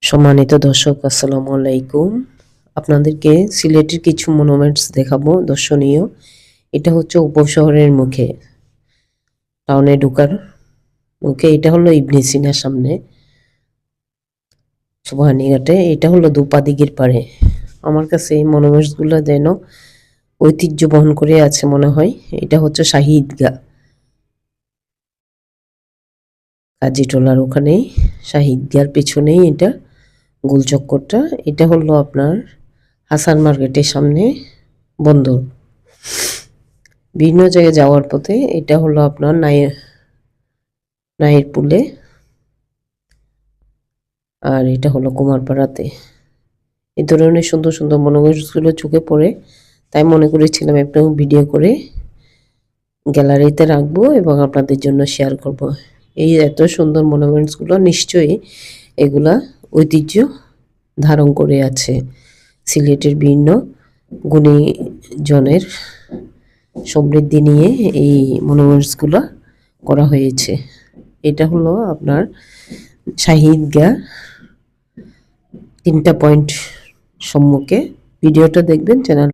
সম্মানিত দর্শক, আসসালামু আলাইকুম। আপনাদেরকে সিলেটের কিছু মনুমেন্টস দেখাবো দর্শনীয়। এটা হচ্ছে উপশহরের মুখে, টাউনে ঢোকার মুখে। এটা হলো ইবনে সিনার সামনে সুবহানীঘাটে। এটা হলো দুপা দিঘির পাড়ে। আমার কাছে এই মনুমেন্টসগুলো যেন ঐতিহ্য বহন করে আছে মনে হয়। এটা হচ্ছে শাহী ঈদগাহ, কাজীটোলার ওখানেই, শাহী ঈদগাহর পেছনেই এটা গোল চক্করটা। এটা হলো আপনার হাসান মার্কেটের সামনে বন্দর। বিভিন্ন জায়গায় যাওয়ার পথে এটা হলো আপনার নায়ের পুলে, আর এটা হলো কুমারপাড়াতে। এই ধরনের সুন্দর সুন্দর মনোগ্রাফগুলো চোখে পড়ে, তাই মনে করেছিলাম একটু ভিডিও করে গ্যালারিতে রাখবো এবং আপনাদের জন্য শেয়ার করব। এই এত সুন্দর মনুমেন্টসগুলো নিশ্চয়ই এগুলা ঐতিহ্য ধারণ করে আছে। সিলেটের বিভিন্ন গুণীজনের সমৃদ্ধি নিয়ে এই মনুমেন্টসগুলো করা হয়েছে। এটা হলো আপনার শাহী ঈদগাহ, 3টা পয়েন্ট সম্মুখে। ভিডিওটা দেখবেন, চ্যানেল